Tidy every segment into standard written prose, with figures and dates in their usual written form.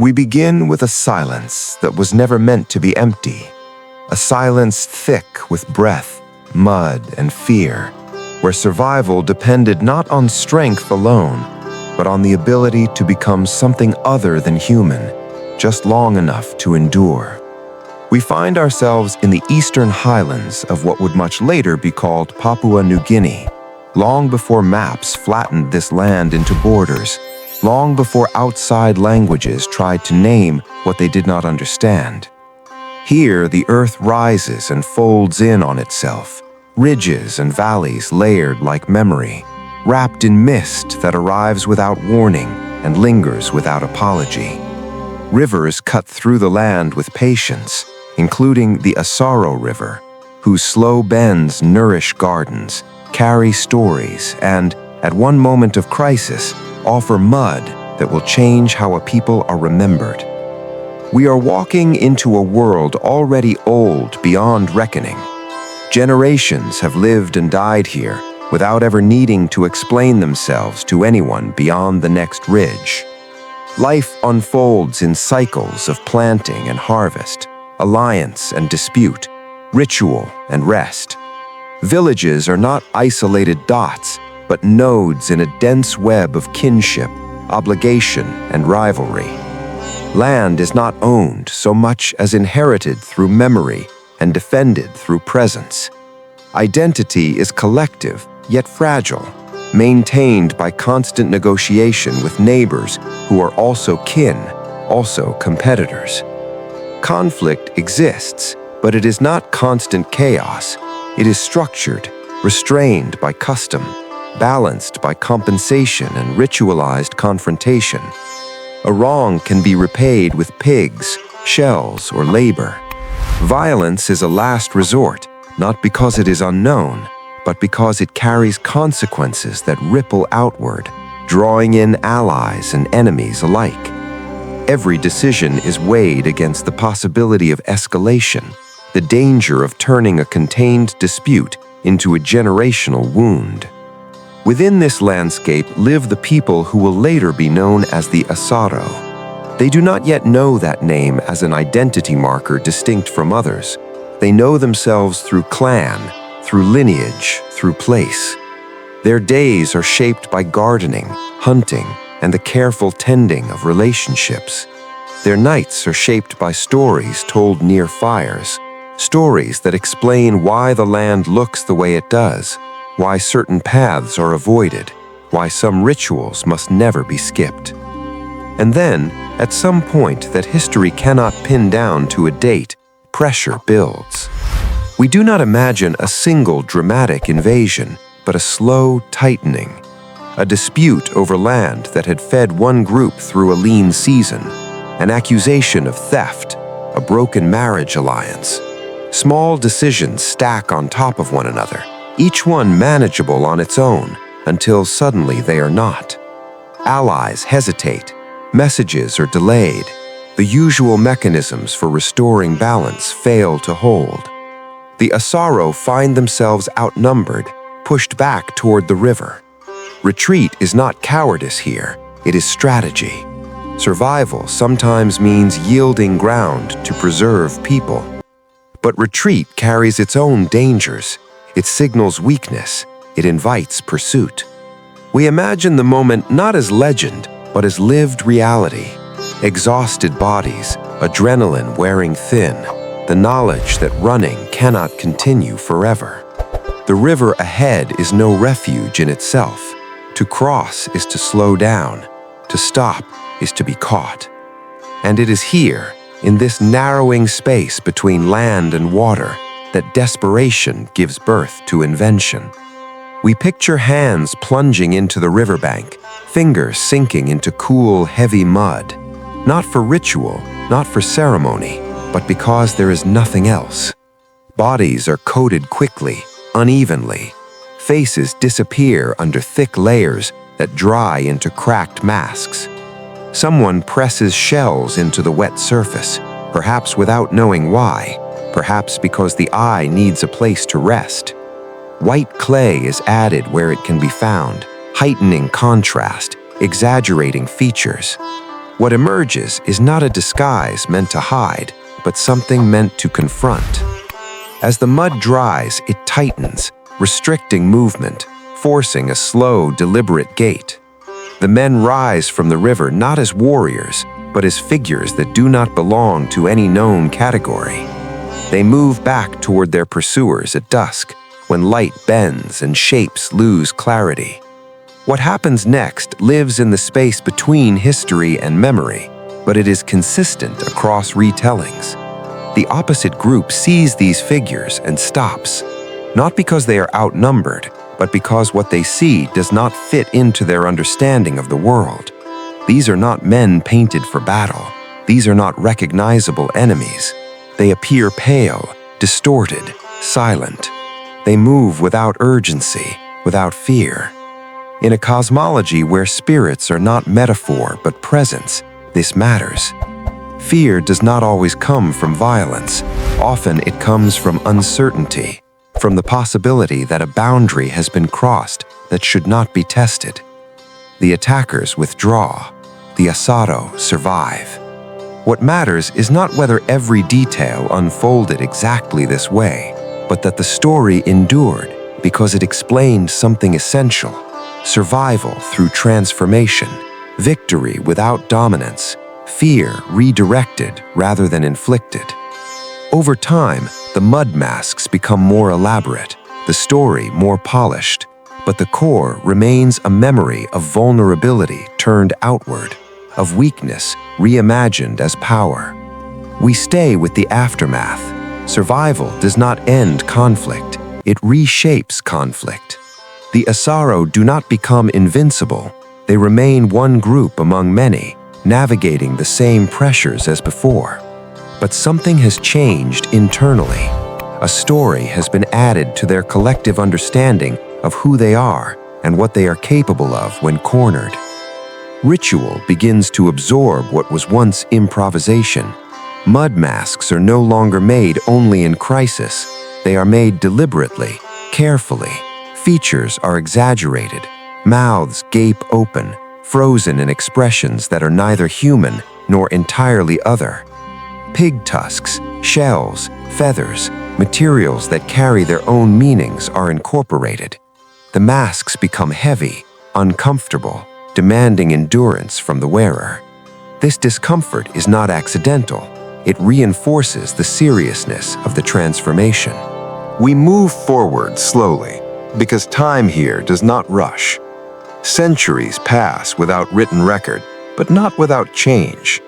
We begin with a silence that was never meant to be empty, a silence thick with breath, mud, and fear, where survival depended not on strength alone, but on the ability to become something other than human, just long enough to endure. We find ourselves in the eastern highlands of what would much later be called Papua New Guinea, long before maps flattened this land into borders, long before outside languages tried to name what they did not understand. Here, the earth rises and folds in on itself, ridges and valleys layered like memory, wrapped in mist that arrives without warning and lingers without apology. Rivers cut through the land with patience, including the Asaro River, whose slow bends nourish gardens, carry stories, and, at one moment of crisis, offer mud that will change how a people are remembered. We are walking into a world already old beyond reckoning. Generations have lived and died here without ever needing to explain themselves to anyone beyond the next ridge. Life unfolds in cycles of planting and harvest, alliance and dispute, ritual and rest. Villages are not isolated dots, but nodes in a dense web of kinship, obligation, and rivalry. Land is not owned so much as inherited through memory and defended through presence. Identity is collective, yet fragile, maintained by constant negotiation with neighbors who are also kin, also competitors. Conflict exists, but it is not constant chaos. It is structured, restrained by custom, balanced by compensation and ritualized confrontation. A wrong can be repaid with pigs, shells, or labor. Violence is a last resort, not because it is unknown, but because it carries consequences that ripple outward, drawing in allies and enemies alike. Every decision is weighed against the possibility of escalation, the danger of turning a contained dispute into a generational wound. Within this landscape live the people who will later be known as the Asaro. They do not yet know that name as an identity marker distinct from others. They know themselves through clan, through lineage, through place. Their days are shaped by gardening, hunting, and the careful tending of relationships. Their nights are shaped by stories told near fires, stories that explain why the land looks the way it does, why certain paths are avoided, why some rituals must never be skipped. And then, at some point that history cannot pin down to a date, pressure builds. We do not imagine a single dramatic invasion, but a slow tightening. A dispute over land that had fed one group through a lean season, an accusation of theft, a broken marriage alliance. Small decisions stack on top of one another, each one manageable on its own, until suddenly they are not. Allies hesitate, messages are delayed, the usual mechanisms for restoring balance fail to hold. The Asaro find themselves outnumbered, pushed back toward the river. Retreat is not cowardice here, it is strategy. Survival sometimes means yielding ground to preserve people. But retreat carries its own dangers. It signals weakness. It invites pursuit. We imagine the moment not as legend, but as lived reality. Exhausted bodies, adrenaline wearing thin, the knowledge that running cannot continue forever. The river ahead is no refuge in itself. To cross is to slow down. To stop is to be caught. And it is here, in this narrowing space between land and water, that desperation gives birth to invention. We picture hands plunging into the riverbank, fingers sinking into cool, heavy mud, not for ritual, not for ceremony, but because there is nothing else. Bodies are coated quickly, unevenly. Faces disappear under thick layers that dry into cracked masks. Someone presses shells into the wet surface, perhaps without knowing why, perhaps because the eye needs a place to rest. White clay is added where it can be found, heightening contrast, exaggerating features. What emerges is not a disguise meant to hide, but something meant to confront. As the mud dries, it tightens, restricting movement, forcing a slow, deliberate gait. The men rise from the river not as warriors, but as figures that do not belong to any known category. They move back toward their pursuers at dusk, when light bends and shapes lose clarity. What happens next lives in the space between history and memory, but it is consistent across retellings. The opposite group sees these figures and stops, not because they are outnumbered, but because what they see does not fit into their understanding of the world. These are not men painted for battle. These are not recognizable enemies. They appear pale, distorted, silent. They move without urgency, without fear. In a cosmology where spirits are not metaphor but presence, this matters. Fear does not always come from violence. Often it comes from uncertainty, from the possibility that a boundary has been crossed that should not be tested. The attackers withdraw. The Asaro survive. What matters is not whether every detail unfolded exactly this way, but that the story endured because it explained something essential: survival through transformation, victory without dominance, fear redirected rather than inflicted. Over time, the mud masks become more elaborate, the story more polished, but the core remains a memory of vulnerability turned outward, of weakness reimagined as power. We stay with the aftermath. Survival does not end conflict, it reshapes conflict. The Asaro do not become invincible, they remain one group among many, navigating the same pressures as before. But something has changed internally. A story has been added to their collective understanding of who they are and what they are capable of when cornered. Ritual begins to absorb what was once improvisation. Mud masks are no longer made only in crisis. They are made deliberately, carefully. Features are exaggerated. Mouths gape open, frozen in expressions that are neither human nor entirely other. Pig tusks, shells, feathers, materials that carry their own meanings are incorporated. The masks become heavy, uncomfortable, demanding endurance from the wearer. This discomfort is not accidental. It reinforces the seriousness of the transformation. We move forward slowly, because time here does not rush. Centuries pass without written record, but not without change.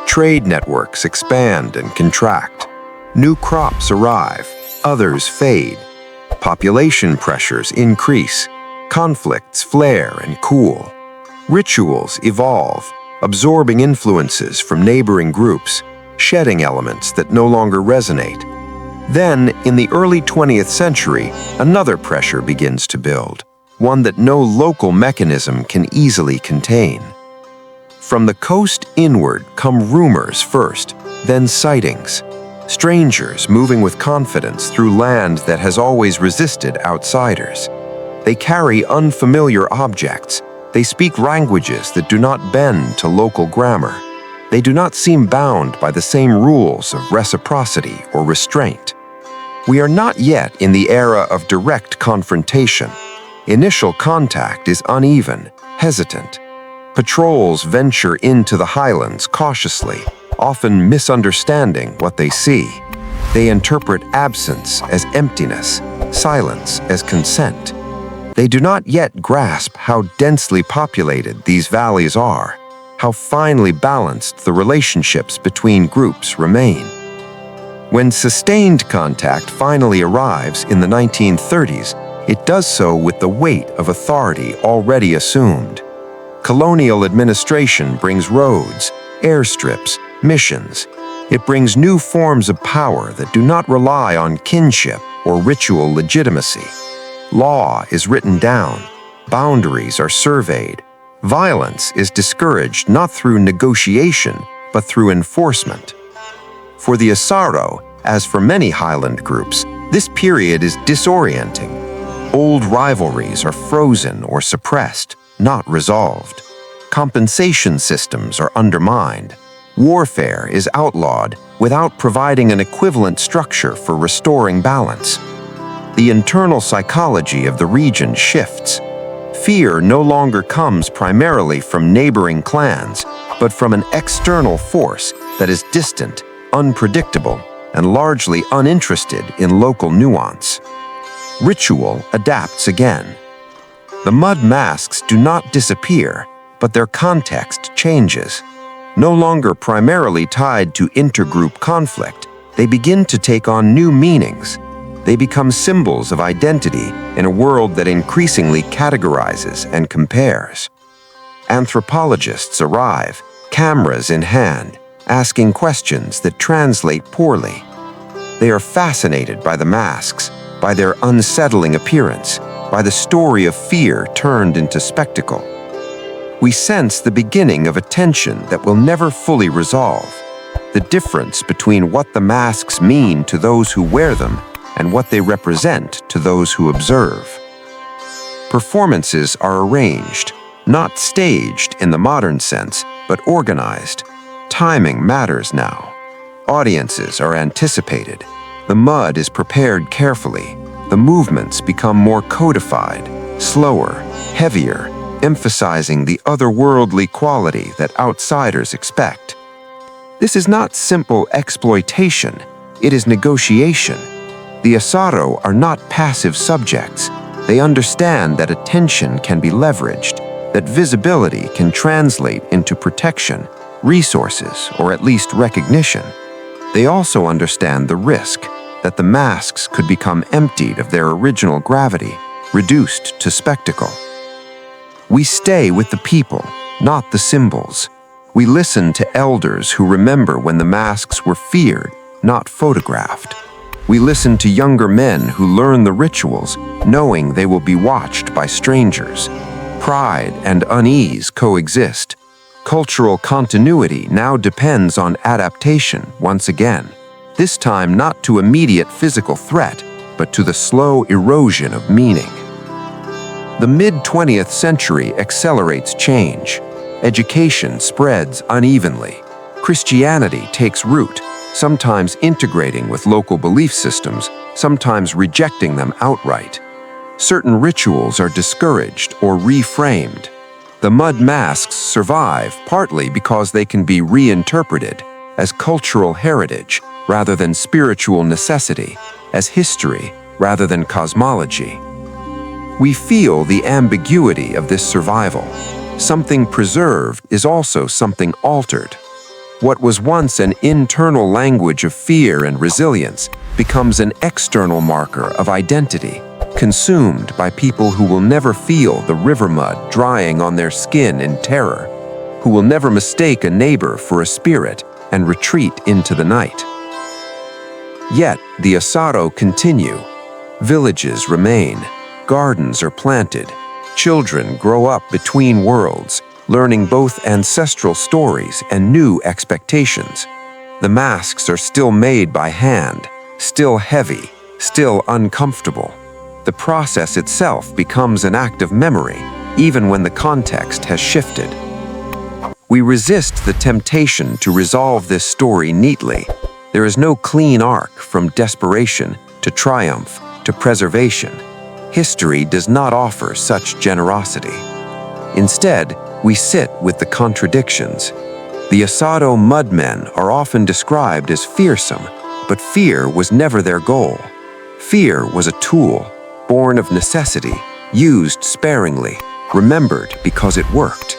Trade networks expand and contract. New crops arrive, others fade. Population pressures increase. Conflicts flare and cool. Rituals evolve, absorbing influences from neighboring groups, shedding elements that no longer resonate. Then, in the early 20th century, another pressure begins to build, one that no local mechanism can easily contain. From the coast inward come rumors first, then sightings. Strangers moving with confidence through land that has always resisted outsiders. They carry unfamiliar objects. They speak languages that do not bend to local grammar. They do not seem bound by the same rules of reciprocity or restraint. We are not yet in the era of direct confrontation. Initial contact is uneven, hesitant. Patrols venture into the Highlands cautiously, often misunderstanding what they see. They interpret absence as emptiness, silence as consent. They do not yet grasp how densely populated these valleys are, how finely balanced the relationships between groups remain. When sustained contact finally arrives in the 1930s, it does so with the weight of authority already assumed. Colonial administration brings roads, airstrips, missions. It brings new forms of power that do not rely on kinship or ritual legitimacy. Law is written down. Boundaries are surveyed. Violence is discouraged not through negotiation, but through enforcement. For the Asaro, as for many Highland groups, this period is disorienting. Old rivalries are frozen or suppressed, not resolved. Compensation systems are undermined. Warfare is outlawed without providing an equivalent structure for restoring balance. The internal psychology of the region shifts. Fear no longer comes primarily from neighboring clans, but from an external force that is distant, unpredictable, and largely uninterested in local nuance. Ritual adapts again. The mud masks do not disappear, but their context changes. No longer primarily tied to intergroup conflict, they begin to take on new meanings. They become symbols of identity in a world that increasingly categorizes and compares. Anthropologists arrive, cameras in hand, asking questions that translate poorly. They are fascinated by the masks, by their unsettling appearance, by the story of fear turned into spectacle. We sense the beginning of a tension that will never fully resolve. The difference between what the masks mean to those who wear them and what they represent to those who observe. Performances are arranged, not staged in the modern sense, but organized. Timing matters now. Audiences are anticipated. The mud is prepared carefully. The movements become more codified, slower, heavier, emphasizing the otherworldly quality that outsiders expect. This is not simple exploitation, it is negotiation. The Asaro are not passive subjects. They understand that attention can be leveraged, that visibility can translate into protection, resources, or at least recognition. They also understand the risk that the masks could become emptied of their original gravity, reduced to spectacle. We stay with the people, not the symbols. We listen to elders who remember when the masks were feared, not photographed. We listen to younger men who learn the rituals, knowing they will be watched by strangers. Pride and unease coexist. Cultural continuity now depends on adaptation once again, this time not to immediate physical threat, but to the slow erosion of meaning. The mid-20th century accelerates change. Education spreads unevenly. Christianity takes root, sometimes integrating with local belief systems, sometimes rejecting them outright. Certain rituals are discouraged or reframed. The mud masks survive partly because they can be reinterpreted as cultural heritage rather than spiritual necessity, as history rather than cosmology. We feel the ambiguity of this survival. Something preserved is also something altered. What was once an internal language of fear and resilience becomes an external marker of identity, consumed by people who will never feel the river mud drying on their skin in terror, who will never mistake a neighbor for a spirit and retreat into the night. Yet the Asaro continue. Villages remain, gardens are planted, children grow up between worlds, learning both ancestral stories and new expectations. The masks are still made by hand, still heavy, still uncomfortable. The process itself becomes an act of memory, even when the context has shifted. We resist the temptation to resolve this story neatly. There is no clean arc from desperation to triumph to preservation. History does not offer such generosity. Instead, we sit with the contradictions. The Asaro mudmen are often described as fearsome, but fear was never their goal. Fear was a tool, born of necessity, used sparingly, remembered because it worked.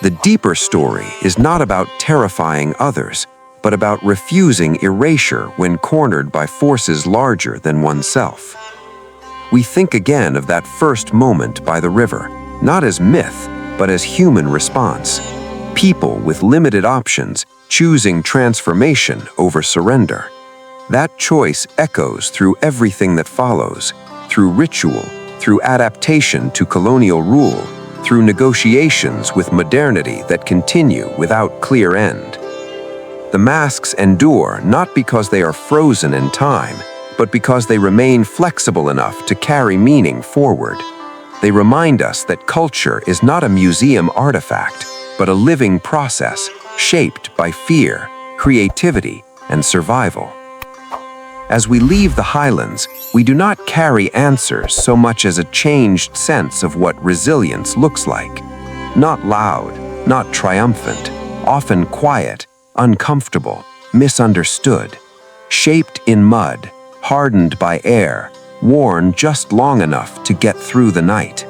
The deeper story is not about terrifying others, but about refusing erasure when cornered by forces larger than oneself. We think again of that first moment by the river, not as myth, but as human response. People with limited options choosing transformation over surrender. That choice echoes through everything that follows, through ritual, through adaptation to colonial rule, through negotiations with modernity that continue without clear end. The masks endure not because they are frozen in time, but because they remain flexible enough to carry meaning forward. They remind us that culture is not a museum artifact, but a living process shaped by fear, creativity, and survival. As we leave the Highlands, we do not carry answers so much as a changed sense of what resilience looks like. Not loud, not triumphant, often quiet, uncomfortable, misunderstood, shaped in mud, hardened by air, worn just long enough to get through the night.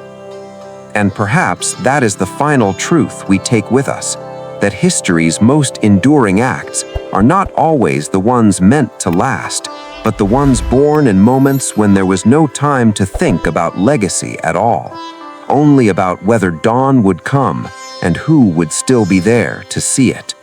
And perhaps that is the final truth we take with us, that history's most enduring acts are not always the ones meant to last, but the ones born in moments when there was no time to think about legacy at all, only about whether dawn would come and who would still be there to see it.